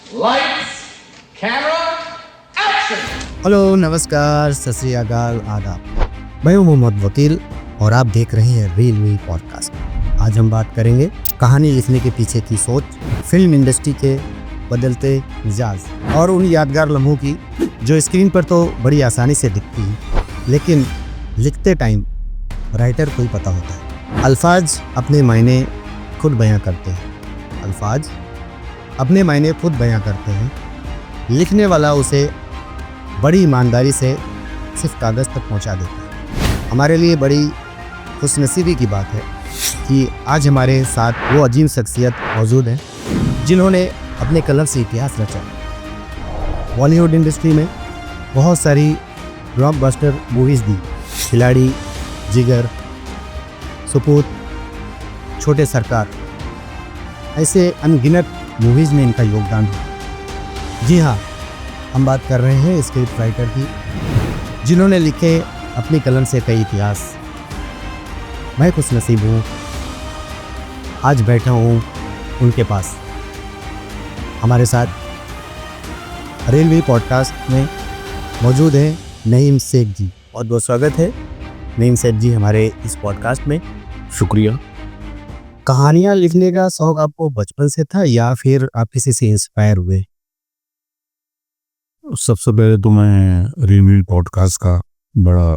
Lights, camera, action! Hello, नमस्कार, सत श्री अकाल, आदाब। मैं हूं मोहम्मद वकील और आप देख रहे हैं रील वील पॉडकास्ट। आज हम बात करेंगे कहानी लिखने के पीछे की सोच, फिल्म इंडस्ट्री के बदलते मिजाज और उन यादगार लम्हों की जो स्क्रीन पर तो बड़ी आसानी से दिखती है, लेकिन लिखते टाइम राइटर को ही पता होता है। अल्फाज अपने मायने खुद बयां करते हैं। अल्फाज अपने मायने खुद बयां करते हैं। लिखने वाला उसे बड़ी ईमानदारी से सिर्फ कागज़ तक पहुंचा देता है। हमारे लिए बड़ी खुशनसीबी की बात है कि आज हमारे साथ वो अजीम शख्सियत मौजूद हैं जिन्होंने अपने कलम से इतिहास रचा। बॉलीवुड इंडस्ट्री में बहुत सारी ब्लॉकबस्टर मूवीज़ दी। खिलाड़ी, जिगर, सुपूत, छोटे सरकार, ऐसे अनगिनत मूवीज़ में इनका योगदान है। जी हाँ, हम बात कर रहे हैं स्क्रिप्ट राइटर की, जिन्होंने लिखे अपनी कलम से कई इतिहास। मैं खुशनसीब हूँ, आज बैठा हूँ उनके पास। हमारे साथ रेलवे पॉडकास्ट में मौजूद हैं नईम शेख जी। बहुत बहुत स्वागत है नईम शेख जी हमारे इस पॉडकास्ट में। शुक्रिया। कहानियाँ लिखने का शौक आपको बचपन से था या फिर आप किसी से इंस्पायर हुए? सबसे पहले तो मैं रील पॉडकास्ट का बड़ा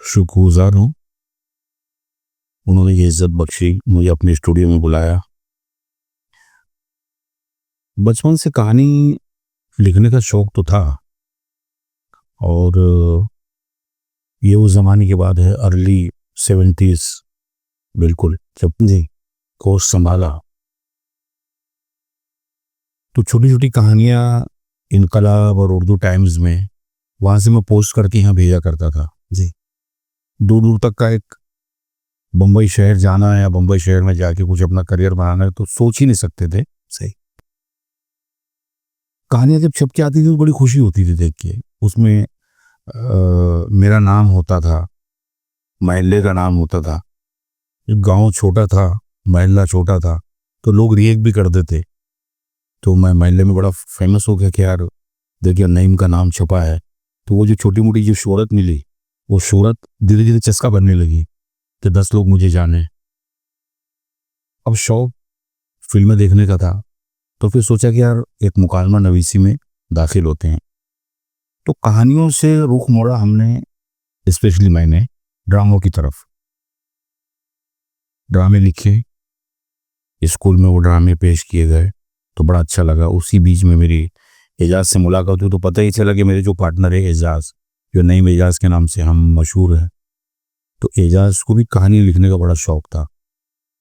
शुक्रगुजार हूँ। उन्होंने ये इज्जत बख्शी, मुझे अपने स्टूडियो में बुलाया। बचपन से कहानी लिखने का शौक तो था और ये उस ज़माने की बात है, अर्ली 70s, बिल्कुल जब जी। कोर्स संभाला तो छोटी छोटी कहानियाँ इनकलाब और उर्दू टाइम्स में वहाँ से मैं पोस्ट करके यहाँ भेजा करता था। जी। दूर दूर तक का एक बम्बई शहर जाना है या बम्बई शहर में जाके कुछ अपना करियर बनाना है तो सोच ही नहीं सकते थे। सही। कहानियाँ जब छप के आती थी तो बड़ी खुशी होती थी देख के। उसमें मेरा नाम होता था, महल्ले का नाम होता था। गांव छोटा था, महल्ला छोटा था, तो लोग रिएक्ट भी कर देते। तो मैं महल्ले में बड़ा फेमस हो गया कि यार देखिए नईम का नाम छपा है। तो वो जो छोटी मोटी जो शोहरत मिली, वो शोहरत धीरे धीरे चस्का बनने लगी कि 10 लोग मुझे जाने। अब शौक फिल्में देखने का था, तो फिर सोचा कि यार एक मुकालमा नवीसी में दाखिल होते हैं। तो कहानियों से रुख मोड़ा हमने, स्पेशली मैंने ड्रामों की तरफ। ड्रामे लिखे, स्कूल में वो ड्रामे पेश किए गए तो बड़ा अच्छा लगा। उसी बीच में मेरी एजाज से मुलाकात हुई तो पता ही चला कि मेरे जो पार्टनर है एजाज, जो नईम एजाज के नाम से हम मशहूर हैं, तो एजाज को भी कहानी लिखने का बड़ा शौक था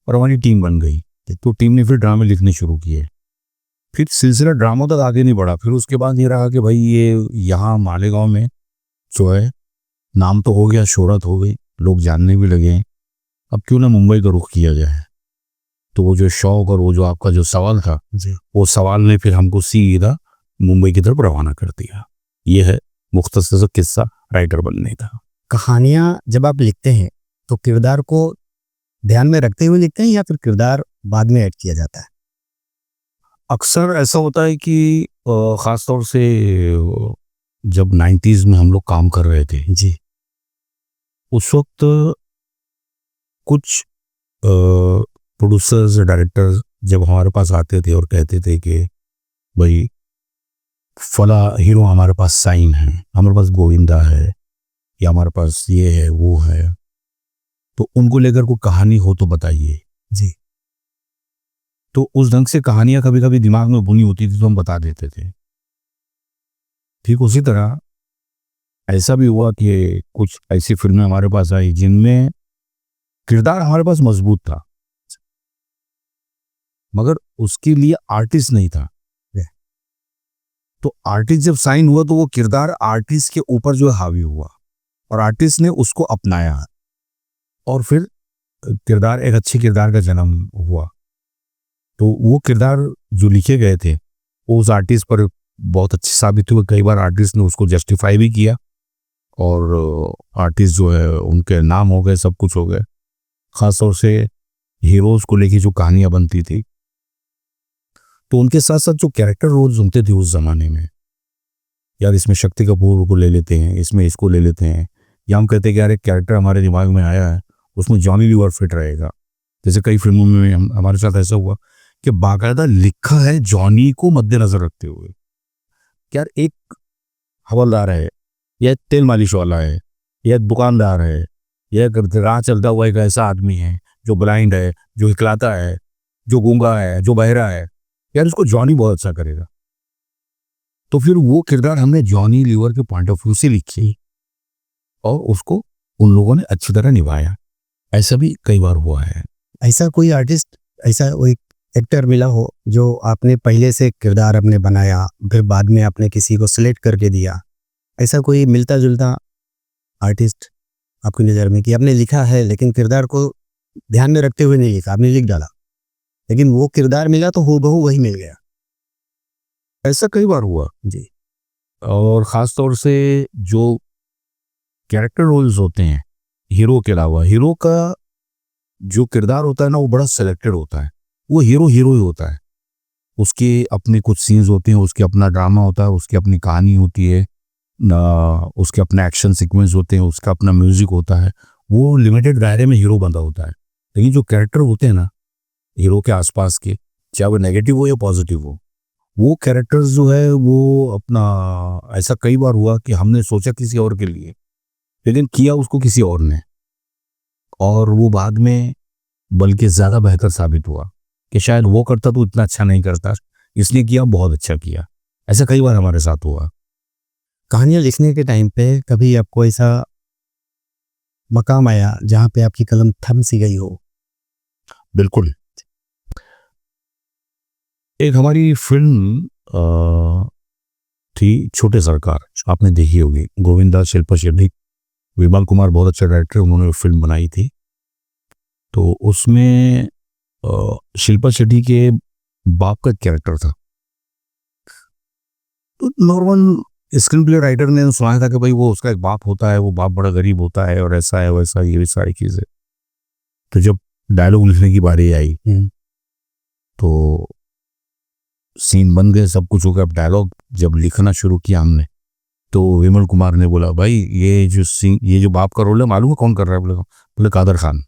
और हमारी टीम बन गई। तो टीम ने फिर ड्रामे लिखने शुरू किए। फिर सिलसिला ड्रामों तक आगे नहीं बढ़ा। फिर उसके बाद ये रहा कि भाई ये यहाँ मालेगांव में जो है नाम तो हो गया, शोहरत हो गई, लोग जानने भी लगे, अब क्यों ना मुंबई का रुख किया जाए। तो वो जो शौक और वो जो आपका जो सवाल था, वो सवाल ने फिर हमको सीधा मुंबई की तरफ रवाना कर दिया। ये है मुख्तसर सा किस्सा राइटर बनने का। कहानियाँ जब आप लिखते हैं तो किरदार को ध्यान में रखते हुए लिखते हैं या फिर किरदार बाद में ऐड किया जाता है? अक्सर ऐसा होता है कि ख़ासतौर से जब 90s में हम लोग काम कर रहे थे जी। उस वक्त कुछ प्रोड्यूसर्स, डायरेक्टर्स जब हमारे पास आते थे और कहते थे कि भाई फला हीरो हमारे पास साइन है, हमारे पास गोविंदा है या हमारे पास ये है वो है, तो उनको लेकर कोई कहानी हो तो बताइए। जी। तो उस ढंग से कहानियां कभी कभी दिमाग में बुनी होती थी तो हम बता देते थे। ठीक उसी तरह ऐसा भी हुआ कि कुछ ऐसी फिल्में हमारे पास आई जिनमें किरदार हमारे पास मजबूत था मगर उसके लिए आर्टिस्ट नहीं था। तो आर्टिस्ट जब साइन हुआ तो वो किरदार आर्टिस्ट के ऊपर जो हावी हुआ और आर्टिस्ट ने उसको अपनाया और फिर किरदार, एक अच्छे किरदार का जन्म हुआ। तो वो किरदार जो लिखे गए थे वो उस आर्टिस्ट पर बहुत अच्छे साबित हुए। कई बार आर्टिस्ट ने उसको जस्टिफाई भी किया और आर्टिस्ट जो है उनके नाम हो गए, सब कुछ हो गए। ख़ासतौर से हीरोज़ को लेके जो कहानियाँ बनती थी तो उनके साथ साथ जो कैरेक्टर रोल्स होते थे उस ज़माने में, यार इसमें शक्ति कपूर को ले लेते हैं, इसमें इसको ले लेते हैं, या हम कहते हैं कि यार एक कैरेक्टर हमारे दिमाग में आया है, उसमें जॉनी लीवर फिट रहेगा। जैसे कई फिल्मों में हमारे साथ ऐसा हुआ कि बाकायदा लिखा है जॉनी को मद्देनजर रखते हुए, यार एक हवलदार है, या तेल मालिश वाला है, या दुकानदार है, या राह चलता हुआ एक ऐसा आदमी है जो ब्लाइंड है, जो इकलाता है, जो गूंगा है, जो बहरा है, यार उसको जॉनी बहुत अच्छा करेगा। तो फिर वो किरदार हमने जॉनी लीवर के पॉइंट ऑफ व्यू से लिखी और उसको उन लोगों ने अच्छी तरह निभाया। ऐसा भी कई बार हुआ है। ऐसा कोई आर्टिस्ट, ऐसा कोई एक्टर मिला हो जो आपने पहले से किरदार अपने बनाया, फिर बाद में आपने किसी को सिलेक्ट करके दिया, ऐसा कोई मिलता जुलता आर्टिस्ट आपकी नज़र में कि आपने लिखा है लेकिन किरदार को ध्यान में रखते हुए नहीं लिखा, आपने लिख डाला, लेकिन वो किरदार मिला तो हूबहू वही मिल गया? ऐसा कई बार हुआ जी। और ख़ास तौर से जो कैरेक्टर रोल्स होते हैं हीरो के अलावा, हीरो का जो किरदार होता है ना वो बड़ा सिलेक्टेड होता है। वो हीरो हीरो ही होता है, उसके अपने कुछ सीन्स होते हैं, उसके अपना ड्रामा होता है, उसकी अपनी कहानी होती है, उसके अपने एक्शन सीक्वेंस होते हैं, उसका अपना म्यूजिक होता है। वो लिमिटेड दायरे में हीरो बंधा होता है। लेकिन जो कैरेक्टर होते हैं ना हीरो के आसपास के, चाहे वो नेगेटिव हो या पॉजिटिव हो, वो कैरेक्टर्स जो है वो अपना, ऐसा कई बार हुआ कि हमने सोचा किसी और के लिए लेकिन किया उसको किसी और ने, और वो बाद में बल्कि ज़्यादा बेहतर साबित हुआ कि शायद वो करता तो इतना अच्छा नहीं करता, इसलिए किया बहुत अच्छा किया। ऐसा कई बार हमारे साथ हुआ। कहानियाँ लिखने के टाइम पे कभी आपको ऐसा मकाम आया जहाँ पे आपकी कलम थम सी गई हो? बिल्कुल। एक हमारी फिल्म थी छोटे सरकार, आपने देखी होगी, गोविंदा, शिल्पा शेट्टी, विमल कुमार बहुत अच्छा डायरेक्टर, उन्होंने फिल्म बनाई थी। तो उसमें शिल्पा शेट्टी के बाप का कैरेक्टर था। तो नॉर्मल स्क्रीन प्ले राइटर ने सुनाया था कि भाई वो उसका एक बाप होता है, वो बाप बड़ा गरीब होता है और ऐसा है वैसा, ये भी सारी चीज़ें। तो जब डायलॉग लिखने की बारी आई तो सीन बन गए, सब कुछ हो गया। अब डायलॉग जब लिखना शुरू किया हमने तो विमल कुमार ने बोला, भाई ये जो सीन, ये जो बाप का रोल है मालूम है कौन कर रहा है? बोले कादर खान।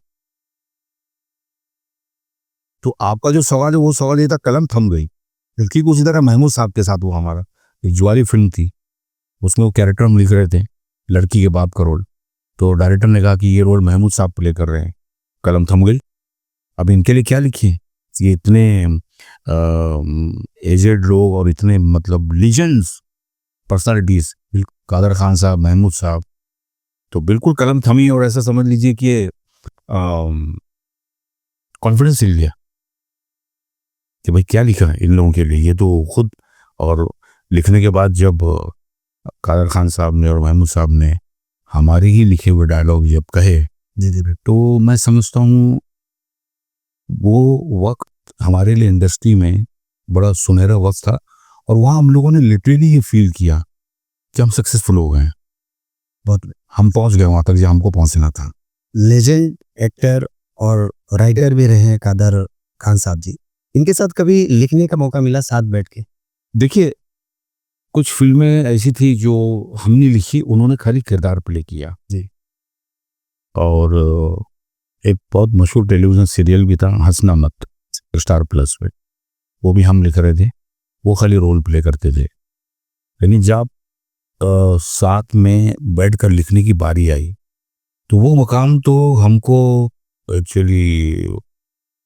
तो आपका जो सवाल है वो सवाल ये था, कलम थम गई। बल्कि कुछ तरह महमूद साहब के साथ हुआ हमारा। एक ज्वारी फिल्म थी, उसमें वो कैरेक्टर हम लिख रहे थे, लड़की के बाप का रोल। तो डायरेक्टर ने कहा कि ये रोल महमूद साहब प्ले कर रहे हैं, कलम थम गई। अब इनके लिए क्या लिखिए? ये इतने एजेड लोग और इतने मतलब लीजेंड्स पर्सनालिटीज, कादर खान साहब, महमूद साहब, तो बिल्कुल कलम थमी और ऐसा समझ लीजिए कि कॉन्फिडेंस ले लिया कि भाई क्या लिखा है इन लोगों के लिए, ये तो खुद। और लिखने के बाद जब कादर खान साहब ने और महमूद साहब ने हमारे ही लिखे हुए डायलॉग जब कहे, तो मैं समझता हूँ वो वक्त हमारे लिए इंडस्ट्री में बड़ा सुनहरा वक्त था। और वहाँ हम लोगों ने लिटरली ये फील किया कि हम सक्सेसफुल हो गए हैं, बहुत हम पहुँच गए वहाँ तक जहाँ हमको पहुँचना था। लेजेंड एक्टर और राइटर भी रहे हैं कादर खान साहब जी, इनके साथ कभी लिखने का मौका मिला साथ बैठ के? देखिए, कुछ फिल्में ऐसी थी जो हमने लिखी, उन्होंने खाली किरदार प्ले किया जी। और एक बहुत मशहूर टेलीविज़न सीरियल भी था, हंसना मत, स्टार प्लस पे, वो भी हम लिख रहे थे, वो खाली रोल प्ले करते थे। लेकिन जब साथ में बैठकर लिखने की बारी आई तो वो मकाम तो हमको एक्चुअली,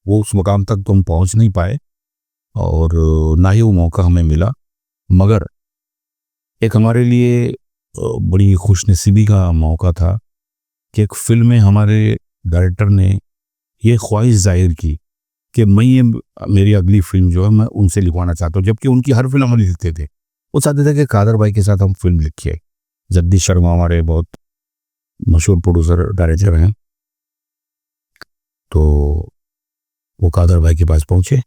वो उस मकाम तक तो हम पहुँच नहीं पाए और ना ही वो मौका हमें मिला। मगर एक हमारे लिए बड़ी खुशनसीबी का मौका था कि एक फिल्म में हमारे डायरेक्टर ने ये ख्वाहिश जाहिर की कि मैं ये मेरी अगली फिल्म जो है मैं उनसे लिखवाना चाहता हूँ, जबकि उनकी हर फिल्म हम लिखते थे। वो चाहते थे कि कादर भाई के साथ हम फिल्म लिखिए। जगदीश शर्मा हमारे बहुत मशहूर प्रोड्यूसर डायरेक्टर हैं, तो वो कादर भाई के पास पहुँचे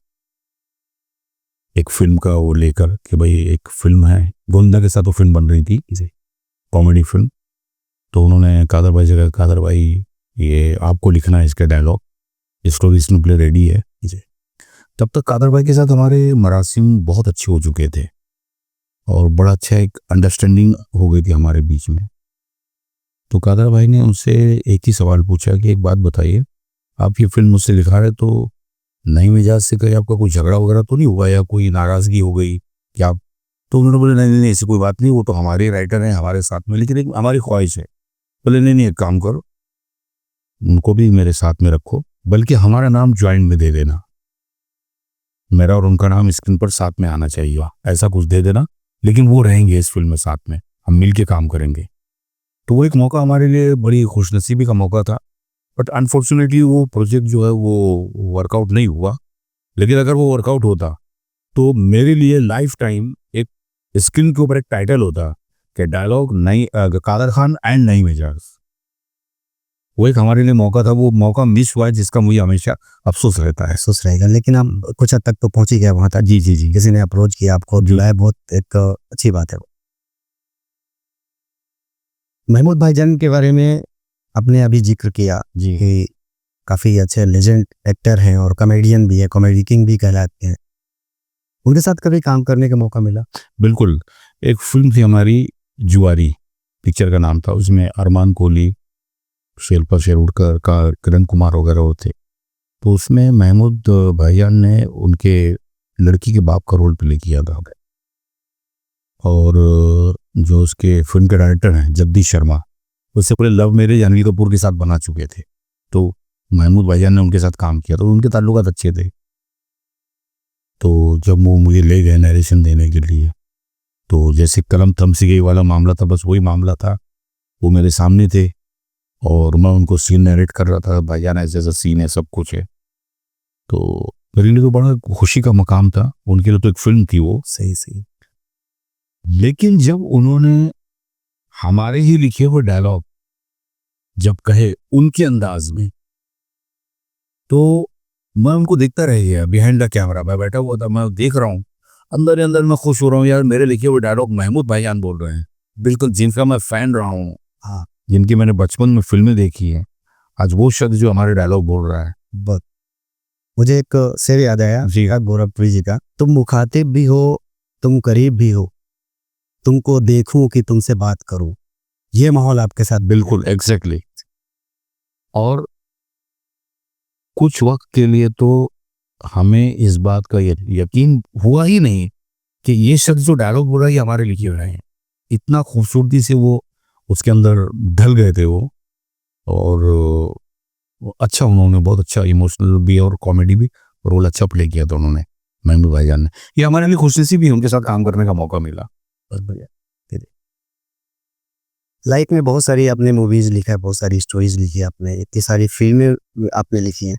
एक फिल्म का वो लेकर कि भाई एक फिल्म है, गोविंदा के साथ वो फिल्म बन रही थी, इसे कॉमेडी फिल्म। तो उन्होंने कादर भाई से कहा, कादर भाई ये आपको लिखना है इसका dialogue, story screenplay ready है। तब तक कादर भाई के साथ हमारे मरासिम बहुत अच्छे हो चुके थे और बड़ा अच्छा एक अंडरस्टैंडिंग हो गई थी हमारे बीच में। तो कादर भाई ने उनसे एक ही सवाल पूछा कि एक बात बताइए, आप ये फिल्म मुझसे लिखा रहे तो नई मिजाज से कहीं आपका कोई झगड़ा वगैरह तो नहीं हुआ या कोई नाराज़गी हो गई क्या? तो उन्होंने बोले नहीं नहीं नहीं, ऐसी कोई बात नहीं, वो तो हमारे राइटर हैं हमारे साथ में, लेकिन एक हमारी ख्वाहिश है। बोले नहीं नहीं, एक काम करो, उनको भी मेरे साथ में रखो, बल्कि हमारा नाम ज्वाइंट में दे देना, मेरा और उनका नाम स्क्रीन पर साथ में आना चाहिए, ऐसा कुछ दे देना, लेकिन वो रहेंगे इस फिल्म में साथ में, हम मिल के काम करेंगे। तो वो एक मौका हमारे लिए बड़ी खुशनसीबी का मौका था, बट अनफॉर्चुनेटली वो प्रोजेक्ट जो है वो वर्कआउट नहीं हुआ। लेकिन अगर वो वर्कआउट होता तो मेरे लिए लाइफ टाइम एक स्क्रीन के ऊपर एक टाइटल होता कि डायलॉग नई कादर खान एंड नई मिजाज। वो एक हमारे लिए मौका था, वो मौका मिस हुआ है जिसका मुझे हमेशा अफसोस रहता है। अफसोस रहेगा, लेकिन आप कुछ हद तक तो पहुंच ही गया वहां तक। जी जी जी। किसी ने अप्रोच किया, आपको जुड़ाया, बहुत एक अच्छी बात है वो। महमूद भाईजान के बारे में आपने अभी जिक्र किया जी कि काफ़ी अच्छे लेजेंड एक्टर हैं और कॉमेडियन भी है, कॉमेडी किंग भी कहलाते हैं। उनके साथ कभी काम करने का मौका मिला? बिल्कुल। एक फिल्म थी हमारी जुआरी, पिक्चर का नाम था, उसमें अरमान कोहली, शिल्पा शेरवडकर का, किरण कुमार वगैरह होते। तो उसमें महमूद भाईजान ने उनके लड़की के बाप का रोल प्ले किया था। और जो उसके फिल्म के डायरेक्टर हैं जगदीश शर्मा, उससे पहले लव मैरिज अनिल कपूर के साथ बना चुके थे, तो महमूद भाईजान ने उनके साथ काम किया, तो उनके ताल्लुकात अच्छे थे। तो जब वो मुझे ले गए नरेशन देने के लिए, तो जैसे कलम थम सी गई वाला मामला था, बस वही मामला था। वो मेरे सामने थे और मैं उनको सीन नरेट कर रहा था, भाईजान ऐसे ऐसा सीन है, सब कुछ है। तो मेरे लिए तो बड़ा खुशी का मकाम था, उनके लिए तो एक फिल्म थी वो। सही सही। लेकिन जब उन्होंने हमारे ही लिखे हुए डायलॉग जब कहे उनके अंदाज में, तो मैं उनको देखता रह गया बिहाइंड द कैमरा। मैं बैठा हुआ था, मैं देख रहा हूँ, अंदर ही अंदर मैं खुश हो रहा हूँ, यार मेरे लिखे हुए डायलॉग महमूद भाईजान बोल रहे हैं, बिल्कुल जिनका मैं फैन रहा हूँ, हाँ, जिनकी मैंने बचपन में फिल्में देखी हैं, आज वो शख्स जो हमारे डायलॉग बोल रहा है। बहुत। मुझे एक शेर याद आया जी गोरखपुरी जी का, तुम मुखातिब भी हो, तुम करीब भी हो, तुमको देखूं कि तुमसे बात करूं। ये माहौल आपके साथ? बिल्कुल एग्जैक्टली। और कुछ वक्त के लिए तो हमें इस बात का यकीन हुआ ही नहीं कि ये शख्स जो डायलॉग बोल रहा है ये हमारे लिखे हुए हैं। इतना खूबसूरती से वो उसके अंदर ढल गए थे वो। और अच्छा, उन्होंने बहुत अच्छा इमोशनल भी और कॉमेडी भी रोल अच्छा प्ले किया था उन्होंने, महमूद भाईजान ने। ये हमारे लिए खुशनसीबी भी, उनके साथ काम करने का मौका मिला। बहुत बढ़िया। लाइफ में बहुत सारी आपने मूवीज लिखा है, बहुत सारी स्टोरीज लिखी है आपने, इतनी सारी फिल्में आपने लिखी हैं।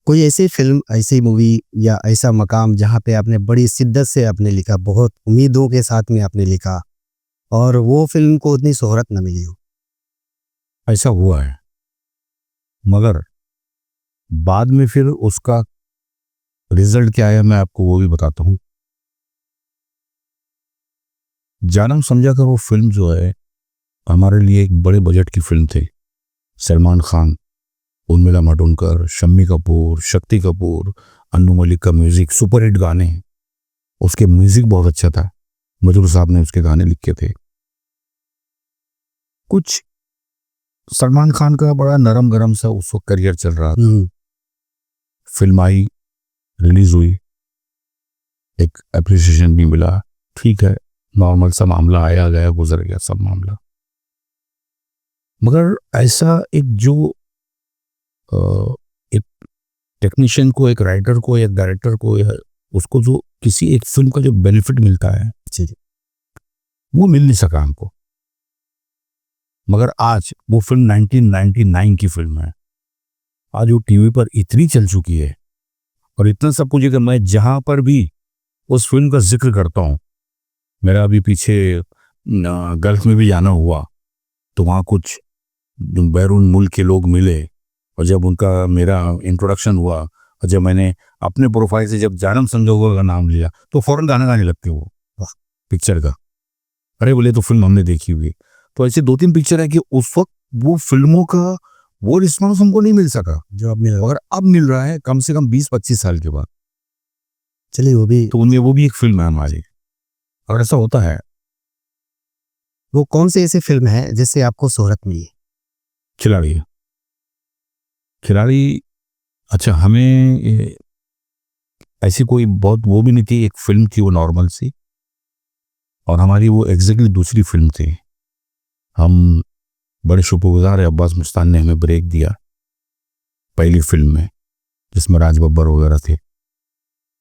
कोई ऐसी फिल्म, ऐसी मूवी या ऐसा मकाम जहाँ पे आपने बड़ी शिद्दत से आपने लिखा, बहुत उम्मीदों के साथ में आपने लिखा और वो फिल्म को उतनी शोहरत न मिली हो? ऐसा हुआ है, मगर बाद में फिर उसका रिजल्ट क्या आया मैं आपको वो भी बताता हूँ। जानम समझा कर वो फिल्म जो है हमारे लिए एक बड़े बजट की फिल्म थी। सलमान खान, उर्मिला मातोंडकर, शम्मी कपूर, शक्ति कपूर, अन्नू मलिक का म्यूजिक, सुपर हिट गाने, उसके म्यूजिक बहुत अच्छा था, मजरूर साहब ने उसके गाने लिखे थे। कुछ सलमान खान का बड़ा नरम गरम सा उस वक्त करियर चल रहा था। फिल्म आई, रिलीज हुई, एक अप्रिसिएशन भी मिला, ठीक है, नॉर्मल सा मामला, आया गया गुजर गया सब मामला। मगर ऐसा एक जो एक टेक्नीशियन को, एक राइटर को, एक डायरेक्टर को, उसको जो किसी एक फिल्म का जो बेनिफिट मिलता है वो मिल नहीं सका हमको। मगर आज वो फिल्म 1999 की फिल्म है, आज वो टीवी पर इतनी चल चुकी है और इतना सब कुछ है कि मैं जहां पर भी उस फिल्म का जिक्र करता हूँ, मेरा अभी पीछे गल्फ में भी जाना हुआ, तो वहाँ कुछ बैरून मुल्क के लोग मिले और जब उनका मेरा इंट्रोडक्शन हुआ और जब मैंने अपने प्रोफाइल से जब जानम संजोगों का नाम लिया तो फौरन गाना गाने लगते वो पिक्चर का। अरे बोले तो फिल्म हमने देखी हुई। तो ऐसे 2-3 पिक्चर है कि उस वक्त वो फिल्मों का वो रिस्पॉन्स हमको नहीं मिल सका जो अब मिल, मगर अब मिल रहा है कम से कम 20-25 साल के बाद। चलिए वो भी, तो उनमें वो भी एक फिल्म है हमारी। अगर ऐसा होता है, वो कौन सी ऐसी फिल्म है जिससे आपको शोहरत मिली? खिलाड़ी। खिलाड़ी, अच्छा हमें ऐसी कोई बहुत वो भी नहीं थी, एक फिल्म थी वो नॉर्मल सी, और हमारी वो एग्जैक्टली दूसरी फिल्म थी। हम बड़े शुक्रगुजार है, अब्बास मुस्तान ने हमें ब्रेक दिया पहली फिल्म में जिसमें राज बब्बर वगैरह थे।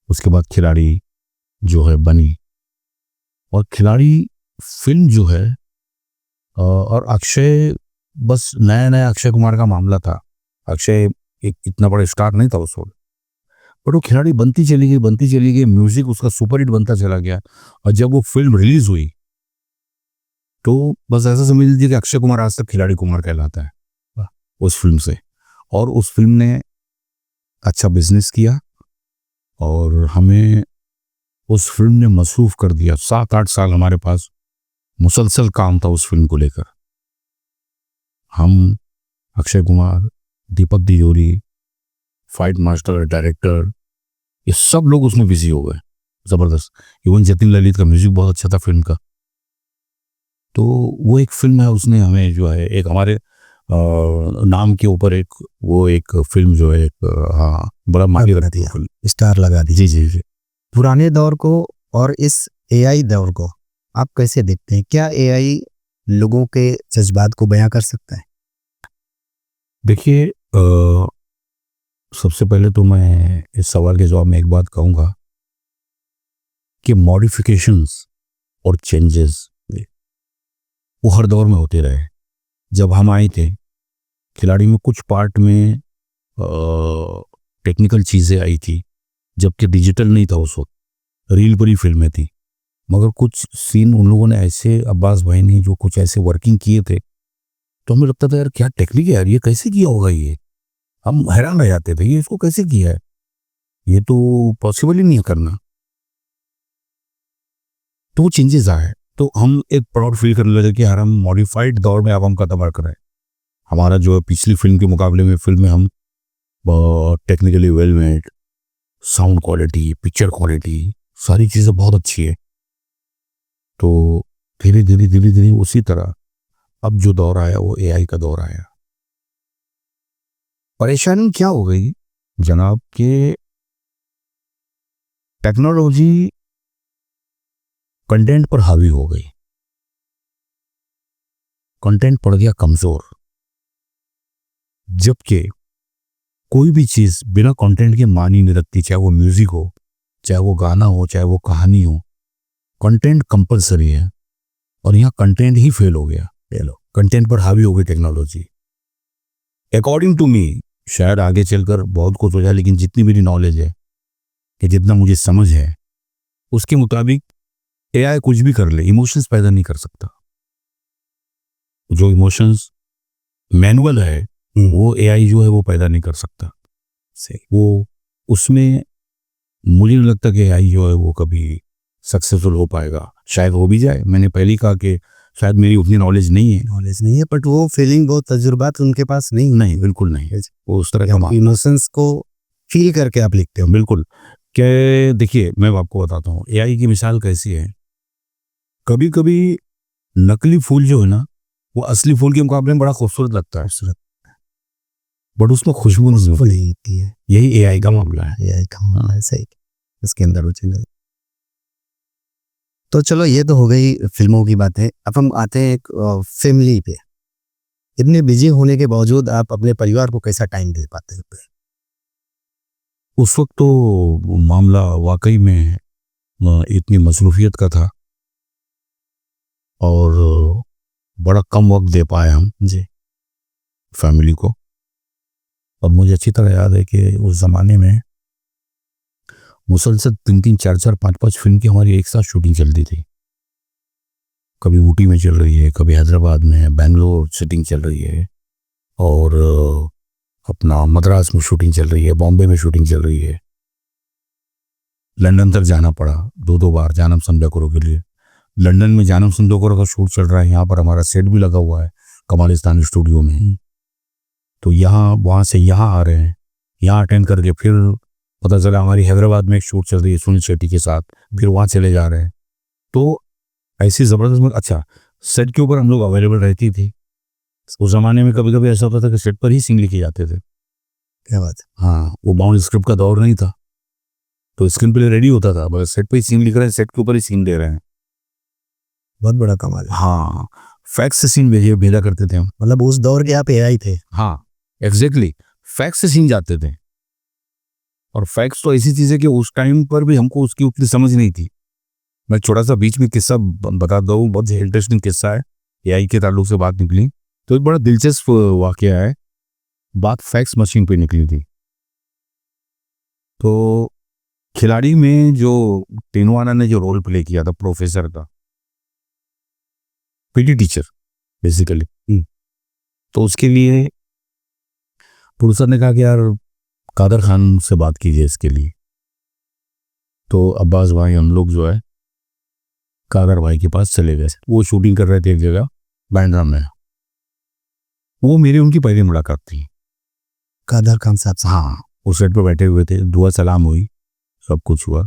उसके बाद खिलाड़ी जो है बनी, और खिलाड़ी फिल्म जो है और अक्षय, बस नया नया अक्षय कुमार का मामला था। अक्षय एक इतना बड़ा स्टार नहीं था उस वक्त, बट वो खिलाड़ी बनती चली गई, म्यूजिक उसका सुपरहिट बनता चला गया। और जब वो फिल्म रिलीज हुई तो बस ऐसा समझ लीजिए कि अक्षय कुमार आज तक खिलाड़ी कुमार कहलाता है उस फिल्म से। और उस फिल्म ने अच्छा बिजनेस किया और हमें उस फिल्म ने मसरूफ कर दिया। 7-8 साल हमारे पास मुसलसल काम था उस फिल्म को लेकर। हम, अक्षय कुमार, दीपक तिजोरी, फाइट मास्टर, डायरेक्टर, ये सब लोग उसमें बिजी हो गए, जबरदस्त। इवन जतिन ललित का म्यूजिक बहुत अच्छा था फिल्म का। तो वो एक फिल्म है, उसने हमें जो है एक हमारे नाम के ऊपर एक फिल्म जो है एक हाँ बड़ा मायने रखती है, स्टार लगा दी। जी जी जी। पुराने दौर को और इस एआई दौर को आप कैसे देखते हैं? क्या एआई लोगों के जज्बात को बयां कर सकता है? देखिए, सबसे पहले तो मैं इस सवाल के जवाब में एक बात कहूँगा कि मॉडिफिकेशंस और चेंजेस वो हर दौर में होते रहे। जब हम आए थे खिलाड़ी में कुछ पार्ट में टेक्निकल चीज़ें आई थी, जबकि डिजिटल नहीं था उस वक्त, रील पर ही फिल्में थी। मगर कुछ सीन उन लोगों ने ऐसे, अब्बास भाई ने जो कुछ ऐसे वर्किंग किए थे, तो हमें लगता था यार क्या टेक्निक है यार, ये कैसे किया होगा, ये हम हैरान रह जाते थे, ये इसको कैसे किया है, ये तो पॉसिबल ही नहीं है करना। तो वो चेंजेस आए तो हम एक प्राउड फील करने लगे कि यार हम मॉडिफाइड दौर में अब हम कदम रख रहे हैं। हमारा जो है पिछली फिल्म के मुकाबले में फिल्म में हम technically well made, sound quality, picture quality, सारी चीज़ें बहुत अच्छी है। तो धीरे धीरे उसी तरह अब जो दौर आया वो एआई का दौर आया। परेशानी क्या हो गई जनाब के टेक्नोलॉजी कंटेंट पर हावी हो गई, कंटेंट पड़ गया कमजोर। जबकि कोई भी चीज बिना कंटेंट के मान ही नहीं रखती, चाहे वो म्यूजिक हो, चाहे वो गाना हो, चाहे वो कहानी हो, कंटेंट कंपलसरी है। और यहाँ कंटेंट ही फेल हो गया, कंटेंट पर हावी हो गई टेक्नोलॉजी। अकॉर्डिंग टू मी, शायद आगे चलकर बहुत कुछ हो जाए, लेकिन जितनी मेरी नॉलेज है कि जितना मुझे समझ है उसके मुताबिक एआई कुछ भी कर ले, इमोशंस पैदा नहीं कर सकता। जो इमोशंस मैनुअल है वो एआई जो है वो पैदा नहीं कर सकता। वो उसमें मुझे नहीं लगता कि एआई जो है वो कभी सक्सेसफुल हो पाएगा। शायद हो भी जाए, मैंने पहले ही कहा कि शायद मेरी उतनी नॉलेज नहीं है, बट वो फीलिंग, वो तजुर्बात उनके पास नहीं, बिल्कुल नहीं। वो उस तरह का इमोशंस को फील करके आप लिखते हो। बिल्कुल। क्या देखिए, मैं आपको बताता हूँ एआई की मिसाल कैसी है। कभी कभी नकली फूल जो है ना वो असली फूल के मुकाबले में बड़ा खूबसूरत लगता है, बट उसमें खुशबू नहीं होती है। यही एआई का मामला है। एआई का मामला है, सही। इसके अंदर वो चीज़। तो चलो ये तो हो गई फिल्मों की बातें। अब हम आते हैं एक फैमिली पे। इतने बिजी होने के बावजूद आप अपने परिवार को कैसा टाइम दे पाते हो? उस वक्त तो मामला वाकई में इतनी मसरूफियत का था और बड़ा कम वक्त दे पाए हम जी फैमिली को। और मुझे अच्छी तरह याद है कि उस ज़माने में मुसलसल 3-3, 4-4, 5-5 फिल्म की हमारी एक साथ शूटिंग चलती थी। कभी ऊटी में चल रही है, कभी हैदराबाद में, बेंगलोर शूटिंग चल रही है, और अपना मद्रास में शूटिंग चल रही है, बॉम्बे में शूटिंग चल रही है। लंदन तक जाना पड़ा 2-2 बार जानम संध्याकोरो के लिए। लंदन में जानम संध्याकोरो का शूट चल रहा है, यहाँ पर हमारा सेट भी लगा हुआ है कमालिस्तान स्टूडियो में। तो यहाँ वहाँ से यहाँ आ रहे हैं, यहाँ अटेंड करके फिर पता चला हमारी हैदराबाद में एक शूट चल रही है सुनील शेट्टी के साथ, फिर वहाँ चले जा रहे हैं। तो ऐसी ज़बरदस्त अच्छा सेट के ऊपर हम लोग अवेलेबल रहती थी। उस ज़माने में कभी कभी ऐसा होता था कि सेट पर ही सीन लिखे जाते थे। क्या बात है। हाँ, वो बाउंड स्क्रिप्ट का दौर नहीं था, तो स्क्रीन प्ले रेडी होता था, बस सेट पे ही सीन लिख रहे हैं, सेट के ऊपर ही सीन दे रहे हैं। बहुत बड़ा कमाल है। हाँ, फैक्स से सीन भेजा करते थे हम। मतलब उस दौर के आप एआई थे। हाँ एग्जैक्टली, फैक्स से सीन जाते थे। और फैक्स तो ऐसी चीज़ है कि उस टाइम पर भी हमको उसकी उतनी समझ नहीं थी। मैं छोटा सा बीच में किस्सा बता दूँ, बहुत इंटरेस्टिंग किस्सा है, एआई के ताल्लुक से बात निकली तो एक बड़ा दिलचस्प वाकया है। बात फैक्स मशीन पे निकली थी। तो खिलाड़ी में जो टेनवाना ने जो रोल प्ले किया था प्रोफेसर का, पीटी टीचर बेसिकली, तो उसके लिए प्रोड्यूसर ने कहा कि यार कादर खान से बात कीजिए इसके लिए। तो अब्बास भाई हम लोग जो है कादर भाई के पास चले गए। वो शूटिंग कर रहे थे एक जगह बैंड्रा में। वो मेरी उनकी पहली मुलाकात थी कादर खान साहब से। हाँ, उस सेट पर बैठे हुए थे, दुआ सलाम हुई, सब कुछ हुआ।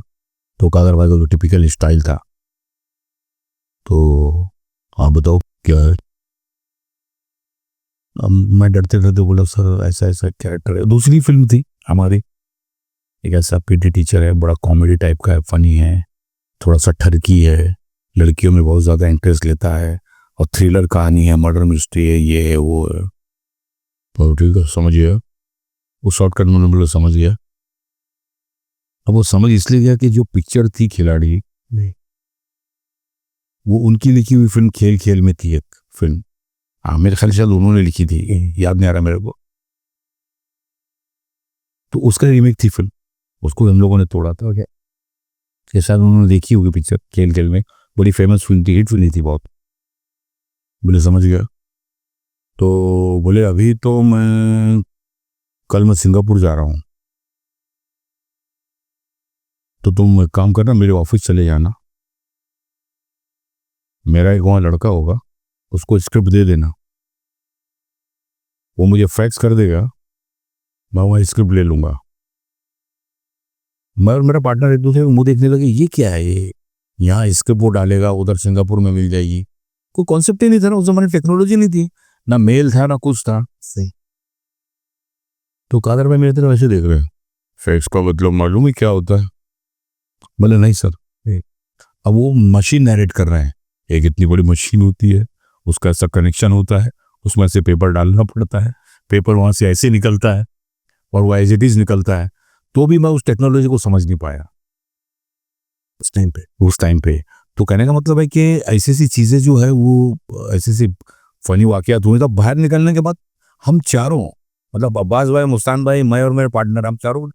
तो कादर भाई का जो टिपिकल स्टाइल था, तो आप बताओ क्या है। मैं डरते डरते बोला सर ऐसा ऐसा कैरेक्टर है। दूसरी फिल्म थी हमारी, एक ऐसा पीटी टीचर है, बड़ा कॉमेडी टाइप का है, फनी है, थोड़ा सा ठरकी है, लड़कियों में बहुत ज़्यादा इंटरेस्ट लेता है, और थ्रिलर कहानी है, मर्डर मिस्ट्री है, ये है वो है। तो ठीक है समझ गया, वो शॉर्टकट में बोला समझ गया। अब वो समझ इसलिए गया कि जो पिक्चर थी खिलाड़ी, वो उनकी लिखी हुई फिल्म खेल खेल में थी, एक फिल्म। हाँ मेरे ख्याल से उन्होंने लिखी थी, याद नहीं आ रहा मेरे को। तो उसका रीमेक थी फिल्म, उसको हम लोगों ने तोड़ा था। क्या शायद उन्होंने देखी होगी पिक्चर खेल खेल में, बड़ी फेमस फिल्म थी, हिट फिल्म थी बहुत। बोले समझ गया। तो बोले अभी तो कल मैं सिंगापुर जा रहा हूँ, तो तुम एक काम करना, मेरे ऑफिस चले जाना, मेरा एक वहाँ लड़का होगा, उसको स्क्रिप्ट दे देना, वो मुझे फैक्स कर देगा, मैं वहाँ स्क्रिप्ट ले लूँगा। मैं और मेरा पार्टनर एक दूसरे को मुँह देखने लगे, ये क्या है, ये यहाँ स्क्रिप्ट वो डालेगा, उधर सिंगापुर में मिल जाएगी। कोई कॉन्सेप्ट ही नहीं था ना, उस जमाने टेक्नोलॉजी नहीं थी, ना मेल था ना कुछ था। सही। तो कादर भाई मेरे तरफ ऐसे देख रहे हैं, फैक्स का मतलब मालूम है क्या होता है? बोले नहीं सर। अब वो मशीन नरेट कर रहे हैं, एक इतनी बड़ी मशीन होती है, उसका ऐसा कनेक्शन होता है, उसमें से पेपर डालना पड़ता है, पेपर वहाँ से ऐसे निकलता है और वो एज इट इज निकलता है। तो भी मैं उस टेक्नोलॉजी को समझ नहीं पाया उस टाइम पे। तो कहने का मतलब है कि ऐसी ऐसी चीज़ें जो है वो ऐसी ऐसी फनी वाकयात हुए। तो बाहर निकलने के बाद हम चारों, मतलब अब्बास भाई, मुस्तान भाई, मैं और मेरे पार्टनर, हम चारों,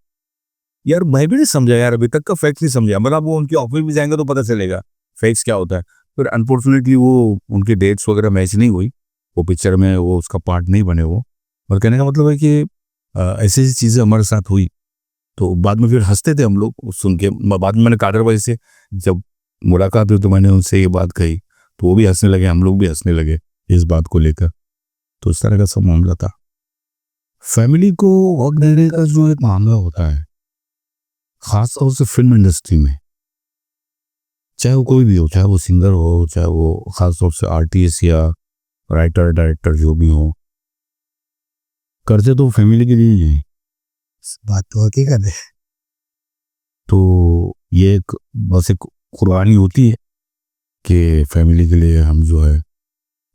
यार मैं भी नहीं समझा यार, अभी तक का फैक्स नहीं समझा। मतलब वो उनके ऑफिस में जाएंगे तो पता चलेगा फैक्स क्या होता है। फिर अनफॉर्चुनेटली वो उनकी डेट्स वगैरह मैच नहीं हुई, वो पिक्चर में वो उसका पार्ट नहीं बने वो। और कहने का मतलब है कि ऐसी ऐसी चीज़ें हमारे साथ हुई। तो बाद में फिर हंसते थे हम लोग सुन के। बाद में मैंने कादर भाई से जब मुलाकात हुई तो मैंने उनसे ये बात कही, तो वो भी हंसने लगे, हम लोग भी हंसने लगे इस बात को लेकर। तो इस तरह का सब मामला था। फैमिली को वक्त देने का जो एक मामला होता है, खास तौर से फिल्म इंडस्ट्री में, चाहे वो कोई भी हो, चाहे वो सिंगर हो, चाहे वो खास तौर से आर्टिस्ट या राइटर डायरेक्टर जो भी हो, करते तो फैमिली के लिए ही हैं। बात तो हकीकत है। तो ये एक बस एक कुर्बानी होती है कि फैमिली के लिए हम जो है।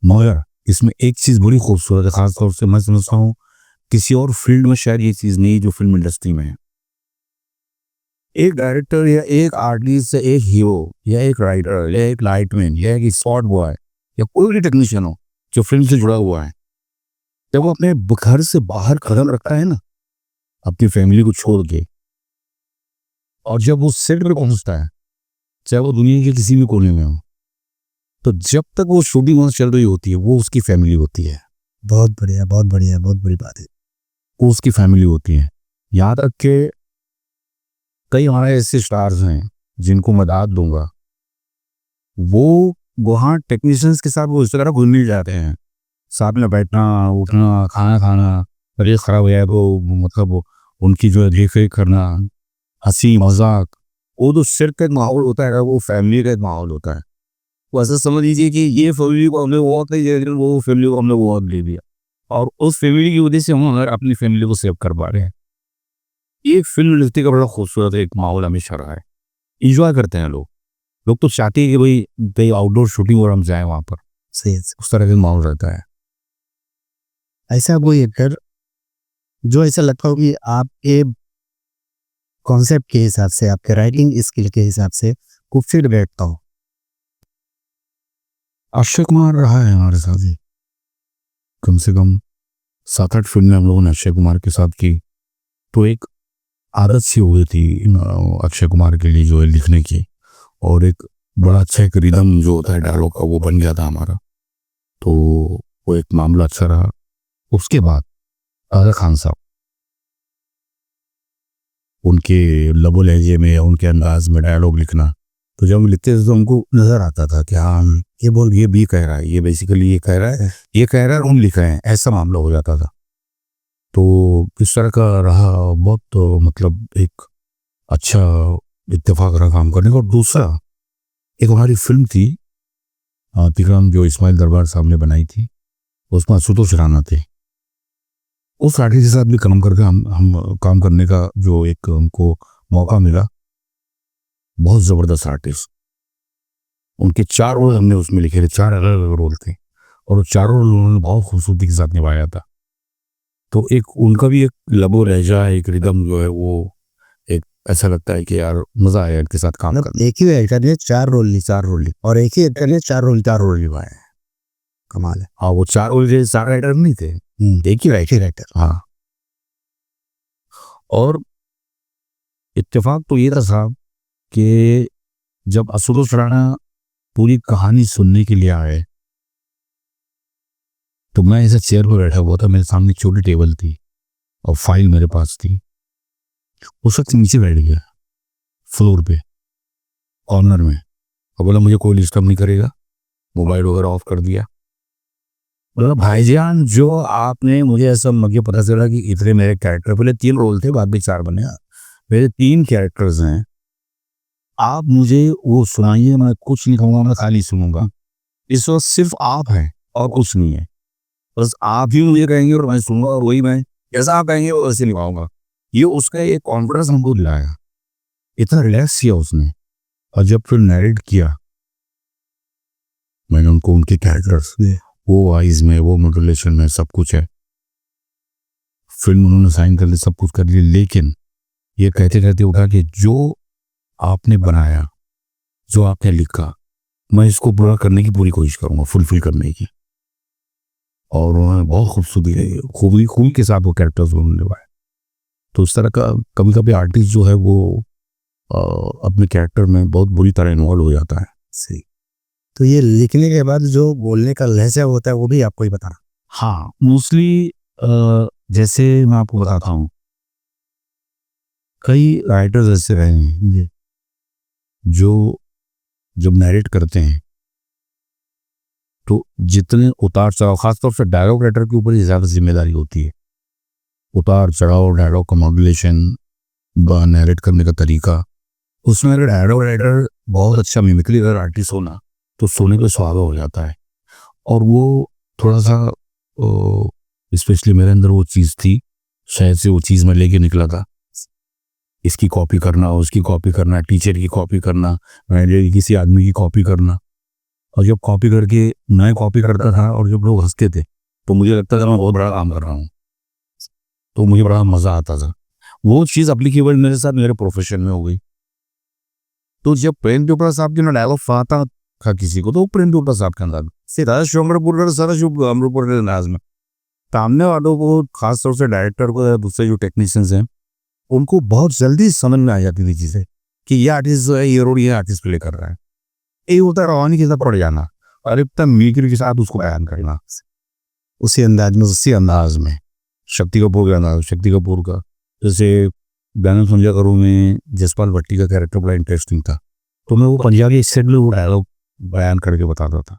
मगर इसमें एक चीज़ बड़ी खूबसूरत है, खास तौर से मैं समझता हूँ किसी और फील्ड में शायद ये चीज़ नहीं जो फिल्म इंडस्ट्री में है। एक डायरेक्टर या एक आर्टिस्ट या एक हीरो या एक राइटर या एक लाइटमैन या एक स्पॉट बॉय या कोई भी टेक्नीशियन हो जो फिल्म से जुड़ा हुआ है, जब वो अपने घर से बाहर कदम रखता है ना, अपनी फैमिली को छोड़ के, और जब वो सेट पे पहुंचता है, चाहे वो दुनिया के किसी भी कोने में हो, तो जब तक वो शूटिंग वहां चल रही होती है वो उसकी फैमिली होती है। बहुत बढ़िया, बहुत बढ़िया, बहुत बड़ी बात है। वो उसकी फैमिली होती है। यहाँ तक के कई हमारे ऐसे स्टार्स हैं जिनको मैं दाद दूंगा, वो वहाँ टेक्नीशियंस के साथ वो इस तरह घुलने जाते हैं, साथ में बैठना, उठना, खाना खाना, तबीयत खराब हो जाए तो मतलब उनकी जो है देख रेख करना, हंसी मजाक, वो तो सिर्फ का एक माहौल होता है, वो फैमिली का एक माहौल होता है। वो ऐसा समझ लीजिए कि ये फैमिली को हमने बहुत नहीं दिया, लेकिन वो फैमिली को हमने बहुत दे दिया, और उस फैमिली की वजह से हम अगर अपनी फैमिली को सेव कर पा रहे हैं। ये फिल्म इंडस्ट्री का बड़ा खूबसूरत एक माहौल हमेशा रहा है। इंजॉय करते हैं लोग, लोग तो चाहते हैं कि भाई कहीं आउटडोर शूटिंग और हम जाएं वहाँ पर, सही है। उस तरह का माहौल रहता है। ऐसा कोई एक्टर जो ऐसा लगता हो कि आपके कॉन्सेप्ट के हिसाब से, आपके राइटिंग स्किल के हिसाब से को फिट बैठता हो? अक्षय कुमार रहा है हमारे साथ ही, कम से कम 7-8 फिल्में हम लोगों ने अक्षय कुमार के साथ की। तो एक आदत सी हो गई थी अक्षय कुमार के लिए जो है लिखने की, और एक बड़ा अच्छा एक रिदम जो होता है डायलॉग का वो बन गया था हमारा। तो वो एक मामला अच्छा रहा। उसके बाद आगा खान साहब, उनके लबो लहजे में या उनके अंदाज में डायलॉग लिखना, तो जब हम लिखते थे तो हमको नजर आता था कि हाँ ये भी कह रहा है, ये बेसिकली ये कह रहा है, ये कह रहा है और हम लिख रहे हैं, ऐसा मामला हो जाता था। तो इस तरह का रहा बहुत, तो मतलब एक अच्छा इत्तेफाक रहा काम करने का। और दूसरा एक हमारी फिल्म थी तिकराम, जो इस्माइल दरबार साहब ने बनाई थी, उसमें आशुतोष राणा थे। उस आर्टिस्ट के साथ भी काम करके हम काम करने का जो एक हमको मौका मिला। बहुत ज़बरदस्त आर्टिस्ट, उनके 4 रोल हमने उसमें लिखे थे, 4 अलग अलग रोल थे, और वो चारों रोल उन्होंने बहुत खूबसूरती के साथ निभाया था। तो एक उनका भी एक लबो लहजा, एक रिदम जो है वो एक ऐसा लगता है कि यार मज़ा आया इनके साथ काम करने। एक ही एक्टर ने 4 रोल ली और एक ही एक्टर ने 4 रोल निभाए हैं। कमाल है। हाँ, वो 4 रोल के 4 राइटर नहीं थे, एक ही राइटर। हाँ। और इत्तेफाक तो ये था साहब कि जब आशुतोष राणा पूरी कहानी सुनने के लिए आए, तो मैं ऐसे चेयर पर बैठा हुआ था, मेरे सामने छोटी टेबल थी और फाइल मेरे पास थी। उस वक्त नीचे बैठ गया फ्लोर पे कॉर्नर में, और बोला मुझे कोई डिस्टर्ब नहीं करेगा, मोबाइल वगैरह ऑफ कर दिया। बोला भाईजान, जो आपने मुझे ऐसा मगे पता चला कि इतने मेरे कैरेक्टर, पहले 3 रोल थे, बाद में 4 बने, मेरे 3 कैरेक्टर्स हैं, आप मुझे वो सुनाइए, मैं कुछ नहीं कहूँगा, मैं खाली सुनूंगा। इस वक्त सिर्फ आप हैं और कुछ नहीं है, बस आप ही मुझे कहेंगे और मैं सुनूंगा, और वही मैं जैसा आप कहेंगे वो वैसे निभाऊंगा। ये उसका एक कॉन्फिडेंस हमको दिलाया, इतना रिलैक्स किया उसने। और जब फिर नैरेट किया मैंने उनको, उनके कैरेक्टर्स वो आइज में, वो मॉड्यूलेशन में सब कुछ है, फिल्म उन्होंने साइन कर ली, सब कुछ कर लिया, लेकिन ये कहते कहते उठा कि जो आपने बनाया, जो आपने लिखा, मैं इसको पूरा करने की पूरी कोशिश करूंगा, फुलफिल करने की। और उन्होंने बहुत खूबी के साथ वो कैरेक्टर्स उन्होंने निभाए। तो उस तरह का कभी कभी आर्टिस्ट जो है वो अपने कैरेक्टर में बहुत बुरी तरह इन्वॉल्व हो जाता है। सही। तो ये लिखने के बाद जो बोलने का लहजा होता है वो भी आपको ही बताना? हाँ, मोस्टली जैसे मैं आपको बताता हूँ, कई राइटर्स ऐसे रहे हैं जो जब नैरेट करते हैं तो जितने उतार चढ़ाव, खासतौर से डायलॉग राइटर के ऊपर ही ज़्यादा जिम्मेदारी होती है। उतार चढ़ाव, डायलॉग का मॉड्यूलेशन, नैरेट करने का तरीका, उसमें अगर डायलॉग राइटर बहुत अच्छा मिमिक्री अगर आर्टिस्ट हो ना, तो सोने पे सुहागा हो जाता है। और वो थोड़ा सा स्पेशली मेरे अंदर वो चीज़ थी, शायद से वो चीज़ मैं लेके निकला था। इसकी कॉपी करना, उसकी कॉपी करना, टीचर की कॉपी करना, किसी आदमी की कॉपी करना, और जब कॉपी करके मैं कॉपी करता था और जब लोग हंसते थे तो मुझे लगता था मैं बहुत बड़ा काम कर रहा हूँ, तो मुझे बड़ा मज़ा आता था। वो चीज़ एप्लीकेबल मेरे साथ मेरे प्रोफेशन में हो गई। तो जब प्रेम चोपड़ा साहब की डायलॉग आता था किसी को, तो प्रेम चोपड़ा साहब के अंदाज सीधा अमृतपुर सारा शुभ अमृतपुर के अंदाज में, सामने वालों को, खासतौर से डायरेक्टर को या दूसरे जो टेक्नीशियंस हैं, उनको बहुत जल्दी समझ में आ जाती थी चीज़ें कि ये आर्टिस्ट जो है ये रोल ये आर्टिस्ट प्ले कर रहा है। ये होता है रवानी के साथ पड़ जाना और इतना मिमिक्री के साथ उसको बयान करना उसी अंदाज में। शक्ति कपूर का अंदाज, शक्ति कपूर का जैसे गाना समझा करूँ में जसपाल भट्टी का कैरेक्टर बड़ा इंटरेस्टिंग था, तो मैं वो पंजाबी एक्सेंट में वो डायलॉग बयान करके बताता था।